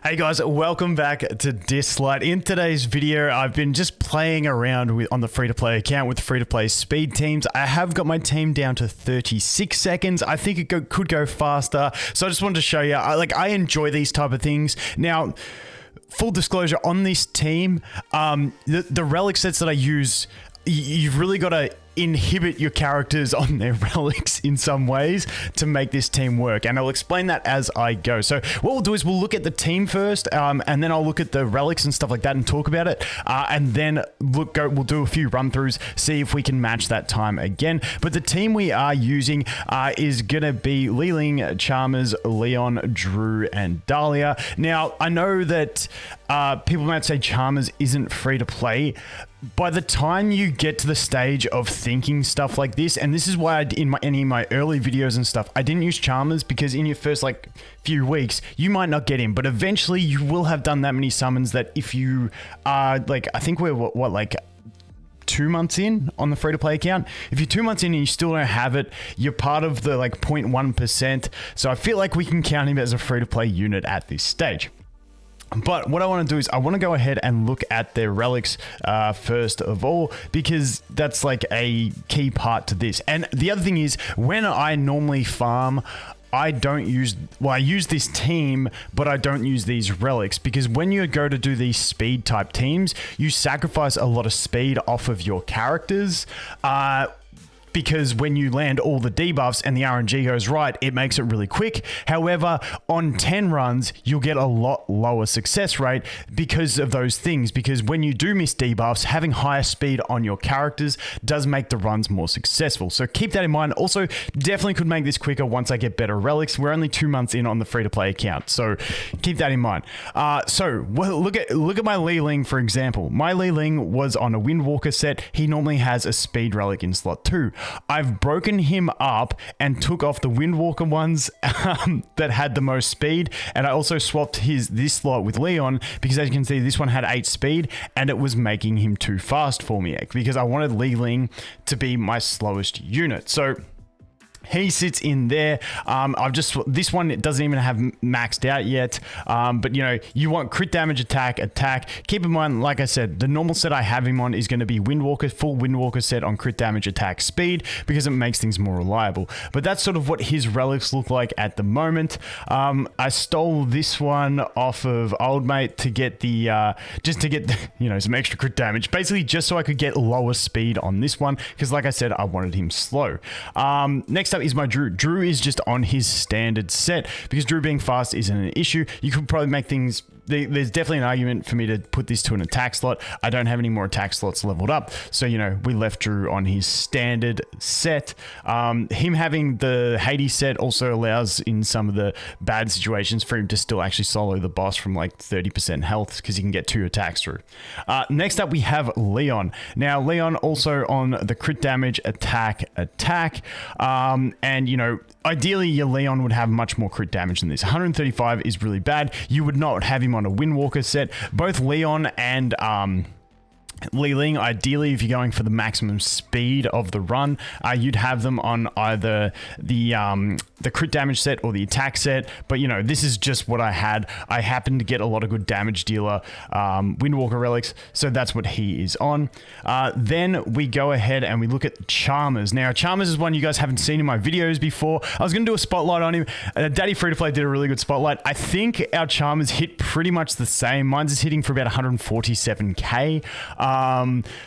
Hey guys, welcome back to Dislyte. In today's video, I've been just playing around on the free-to-play account with free-to-play speed teams. I have got my team down to 36 seconds. I think it could go faster. So I just wanted to show you, I enjoy these type of things. Now, full disclosure, on this team, the relic sets that I use, you've really got to inhibit your characters on their relics in some ways to make this team work, and I'll explain that as I go. So what we'll do is we'll look at the team first, and then I'll look at the relics and stuff like that and talk about it, and then we'll do a few run-throughs, see if we can match that time again. But the team we are using is gonna be Liling, Charmers, Leon, Drew, and Dahlia. Now I know that people might say Charmers isn't free to play. By the time you get to the stage of thinking stuff like this, and this is why in any of my early videos and stuff, I didn't use Charmers, because in your first few weeks, you might not get him, but eventually you will have done that many summons that if you are I think we're what 2 months in on the free-to-play account. If you're 2 months in and you still don't have it, you're part of the 0.1%. So I feel like we can count him as a free-to-play unit at this stage. But what I want to do is I want to go ahead and look at their relics first of all, because that's a key part to this. And the other thing is, when I normally farm, I don't use, I use this team, but I don't use these relics, because when you go to do these speed type teams, you sacrifice a lot of speed off of your characters. Because when you land all the debuffs and the RNG goes right, it makes it really quick. However, on 10 runs, you'll get a lot lower success rate because of those things. Because when you do miss debuffs, having higher speed on your characters does make the runs more successful. So keep that in mind. Also, definitely could make this quicker once I get better relics. We're only 2 months in on the free-to-play account, so keep that in mind. Look at my Liling, for example. My Liling was on a Windwalker set. He normally has a speed relic in slot 2. I've broken him up and took off the Windwalker ones that had the most speed, and I also swapped this slot with Leon, because as you can see, this one had 8 speed and it was making him too fast for me, because I wanted Liling to be my slowest unit. So he sits in there. This one, it doesn't even have maxed out yet. But you want crit damage, attack. Keep in mind, like I said, the normal set I have him on is going to be Windwalker, full Windwalker set on crit damage, attack, speed, because it makes things more reliable. But that's sort of what his relics look like at the moment. I stole this one off of Old Mate to get the, just to get, some extra crit damage, basically just so I could get lower speed on this one, because like I said, I wanted him slow. Next up is my Drew. Drew is just on his standard set, because Drew being fast isn't an issue. You could probably make things, there's definitely an argument for me to put this to an attack slot. I don't have any more attack slots leveled up, so we left Drew on his standard set. Him having the Hades set also allows, in some of the bad situations, for him to still actually solo the boss from 30% health, because he can get 2 attacks through. Next up we have Leon. Now Leon also on the crit damage, attack. And ideally your Leon would have much more crit damage than this. 135 is really bad. You would not have him on a Windwalker set. Both Leon and Liling, ideally, if you're going for the maximum speed of the run, you'd have them on either the crit damage set or the attack set. But this is just what I had. I happened to get a lot of good damage dealer Windwalker relics, so that's what he is on. Then we go ahead and we look at Charmers. Now Charmers is one you guys haven't seen in my videos before. I was going to do a spotlight on him. Daddy Free to Play did a really good spotlight. I think our Charmers hit pretty much the same. Mine's is hitting for about 147k.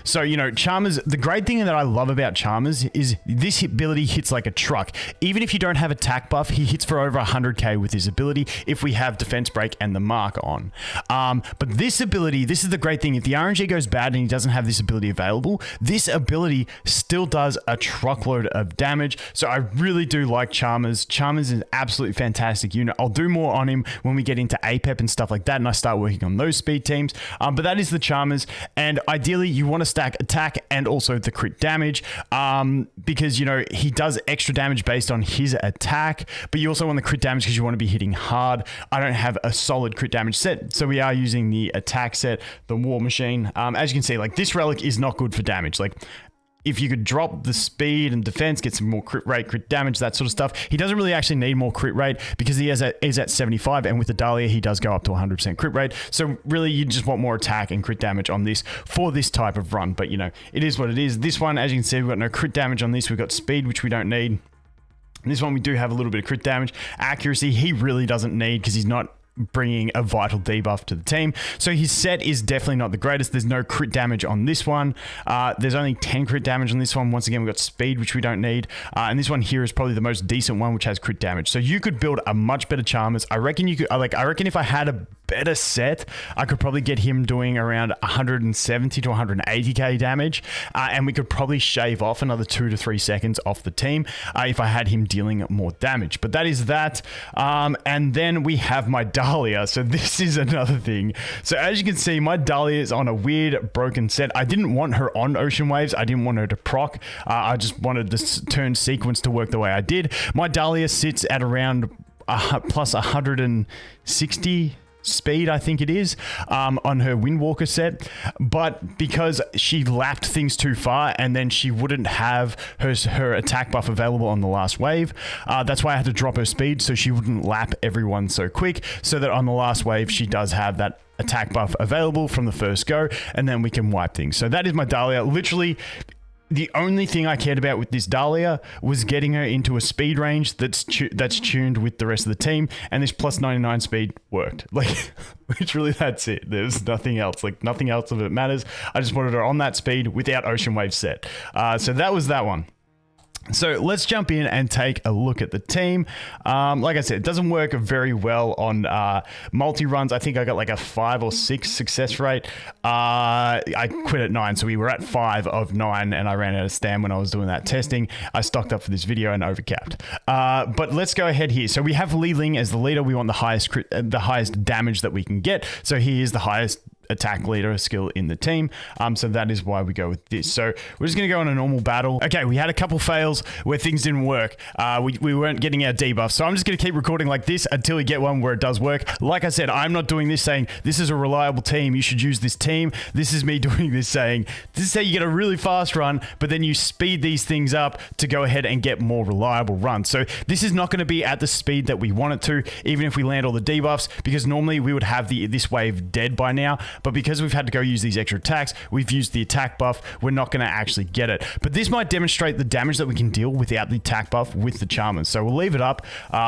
So Charmers, the great thing that I love about Charmers is this ability hits like a truck. Even if you don't have attack buff, he hits for over 100k with his ability if we have defense break and the mark on. But this ability, this is the great thing. If the RNG goes bad and he doesn't have this ability available, this ability still does a truckload of damage. So I really do like Charmers. Charmers is an absolutely fantastic unit. I'll do more on him when we get into APEP and stuff like that, and I start working on those speed teams. But that is the Charmers, and ideally you want to stack attack and also the crit damage, because he does extra damage based on his attack, but you also want the crit damage because you want to be hitting hard. I don't have a solid crit damage set, so we are using the attack set, the War Machine. As you can see, this relic is not good for damage. if you could drop the speed and defense, get some more crit rate, crit damage, that sort of stuff. He doesn't really actually need more crit rate because he is at 75, and with the Dahlia, he does go up to 100% crit rate. So really, you just want more attack and crit damage on this for this type of run. But, you know, it is what it is. This one, as you can see, we've got no crit damage on this. We've got speed, which we don't need. And this one, we do have a little bit of crit damage. Accuracy, he really doesn't need because he's not bringing a vital debuff to the team. So his set is definitely not the greatest. There's no crit damage on this one. There's only 10 crit damage on this one. Once again, we've got speed, which we don't need. And this one here is probably the most decent one, which has crit damage. So you could build a much better Charmers. I reckon you could, I reckon if I had a better set, I could probably get him doing around 170 to 180k damage. And we could probably shave off another 2 to 3 seconds off the team if I had him dealing more damage. But that is that. And then we have my Dahlia. So this is another thing. So as you can see, my Dahlia is on a weird broken set. I didn't want her on Ocean Waves. I didn't want her to proc. I just wanted the turn sequence to work the way I did. My Dahlia sits at around plus 160 speed, I think it is, on her Windwalker set, but because she lapped things too far and then she wouldn't have her attack buff available on the last wave, that's why I had to drop her speed so she wouldn't lap everyone so quick, so that on the last wave she does have that attack buff available from the first go, and then we can wipe things. So that is my Dahlia. Literally, the only thing I cared about with this Dahlia was getting her into a speed range that's tuned with the rest of the team, and this plus 99 speed worked. Like, literally, that's it. There's nothing else. Like, nothing else of it matters. I just wanted her on that speed without Ocean Wave set. So that was that one. So let's jump in and take a look at the team. Like I said, it doesn't work very well on multi-runs. I think I got like a 5 or 6 success rate. I quit at 9, so we were at 5 of 9, and I ran out of stam when I was doing that testing. I stocked up for this video and overcapped. But let's go ahead here. So we have Li Ling as the leader. We want the highest damage that we can get. So he is the highest attack leader skill in the team, so that is why we go with this. So we're just gonna go on a normal battle. Okay, we had a couple fails where things didn't work. We weren't getting our debuff, so I'm just gonna keep recording like this until we get one where it does work. Like I said, I'm not doing this saying this is a reliable team, you should use this team. This is me doing this saying this is how you get a really fast run, but then you speed these things up to go ahead and get more reliable runs. So this is not going to be at the speed that we want it to, even if we land all the debuffs, because normally we would have this wave dead by now. But because we've had to go use these extra attacks, we've used the attack buff, we're not going to actually get it. But this might demonstrate the damage that we can deal without the attack buff with the Charmers. So we'll leave it up.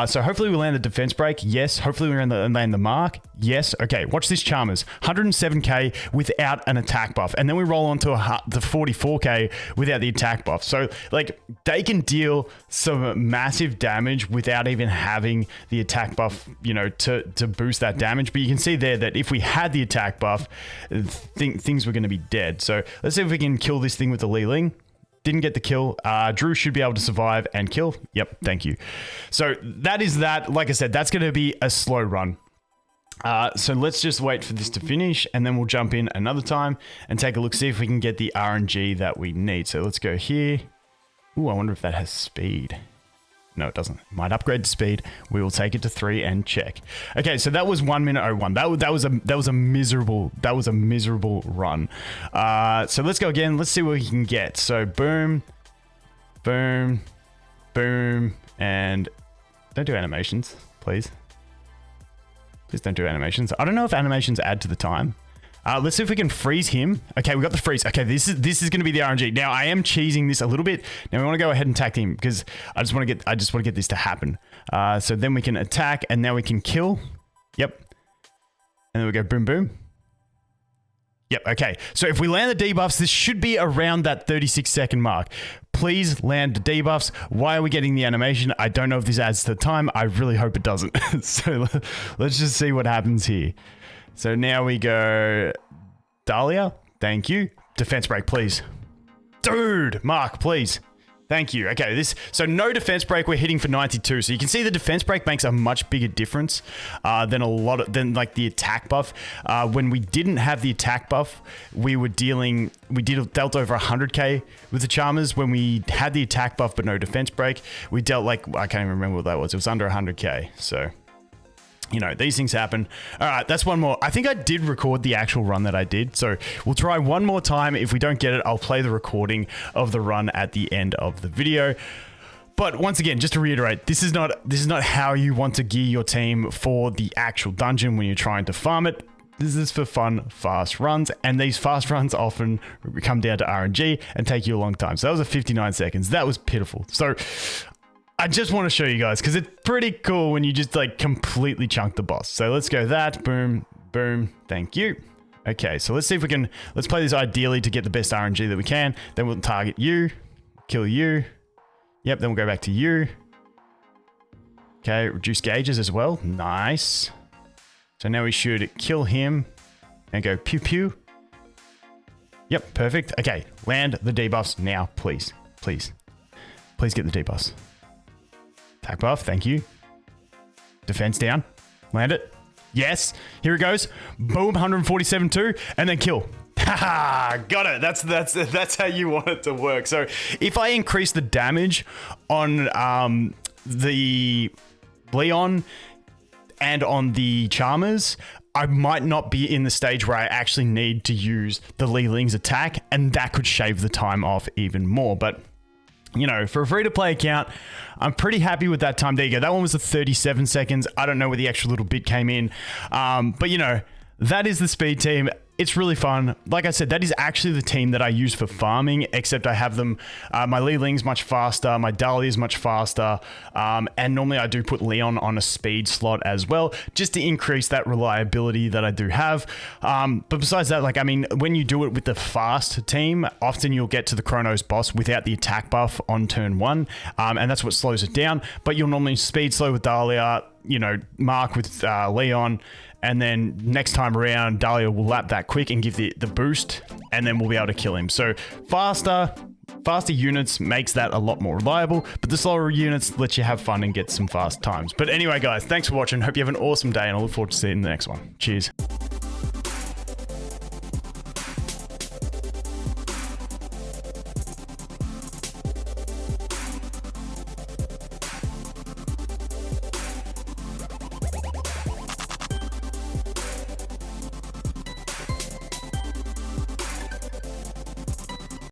So hopefully we land the defense break. Yes. Hopefully we land the mark. Yes. Okay, watch this Charmers. 107k without an attack buff. And then we roll on to the 44k without the attack buff. So like they can deal some massive damage without even having the attack buff, you know, to boost that damage. But you can see there that if we had the attack buff, things were going to be dead. So let's see if we can kill this thing with the Li Ling. Didn't get the kill. Drew should be able to survive and kill. Yep, thank you. So that is that. Like I said, that's going to be a slow run. So let's just wait for this to finish, and then we'll jump in another time and take a look, see if we can get the RNG that we need. So let's go here. Ooh, I wonder if that has speed. No, it doesn't. It might upgrade to speed. We will take it to 3 and check. Okay, so that was 1 minute 01. That was a miserable run. So let's go again. Let's see what we can get. So boom, boom, boom, and don't do animations, please. Please don't do animations. I don't know if animations add to the time. Let's see if we can freeze him. Okay, we got the freeze. Okay, this is going to be the RNG. Now I am cheesing this a little bit. Now we want to go ahead and attack him because I just want to get this to happen. So then we can attack, and now we can kill. Yep. And then we go boom boom. Yep. Okay. So if we land the debuffs, this should be around that 36-second mark. Please land the debuffs. Why are we getting the animation? I don't know if this adds to the time. I really hope it doesn't. So let's just see what happens here. So now we go Dahlia. Thank you. Defense break, please. Dude, Mark, please. Thank you. Okay, so no defense break. We're hitting for 92. So you can see the defense break makes a much bigger difference than like the attack buff. When we didn't have the attack buff, we dealt over 100k with the Charmers. When we had the attack buff but no defense break, we dealt like, I can't even remember what that was. It was under 100k. So You know, these things happen. All right, that's one more. I think I did record the actual run that I did. So we'll try one more time. If we don't get it, I'll play the recording of the run at the end of the video. But once again, just to reiterate, this is not how you want to gear your team for the actual dungeon when you're trying to farm it. This is for fun, fast runs, and these fast runs often come down to RNG and take you a long time. So that was a 59 seconds. That was pitiful. So I just want to show you guys because it's pretty cool when you just like completely chunk the boss. So let's go that, boom, boom, thank you. Okay, so let's see if we can, let's play this ideally to get the best RNG that we can. Then we'll target you, kill you. Yep, then we'll go back to you. Okay, reduce gauges as well, nice. So now we should kill him and go pew pew. Yep, perfect. Okay, land the debuffs now, please, please. Please get the debuffs. Attack buff, thank you. Defense down. Land it. Yes. Here it goes. Boom, 147 too, and then kill. Haha, got it. That's how you want it to work. So if I increase the damage on the Leon and on the Charmers, I might not be in the stage where I actually need to use the Li Ling's attack, and that could shave the time off even more. But you know, for a free-to-play account, I'm pretty happy with that time. There you go. That one was the 37 seconds. I don't know where the extra little bit came in. But, you know, that is the speed team. It's really fun. Like I said, that is actually the team that I use for farming, except I have them, my Li Ling's much faster, my Dahlia is much faster, and normally I do put Leon on a speed slot as well, just to increase that reliability that I do have. But besides that, like, I mean, when you do it with the fast team, often you'll get to the Kronos boss without the attack buff on turn 1, and that's what slows it down, but you'll normally speed slow with Dahlia, you know, Mark with Leon, and then next time around, Dahlia will lap that quick and give the boost, and then we'll be able to kill him. So faster units makes that a lot more reliable, but the slower units let you have fun and get some fast times. But anyway, guys, thanks for watching. Hope you have an awesome day, and I look forward to seeing you in the next one. Cheers.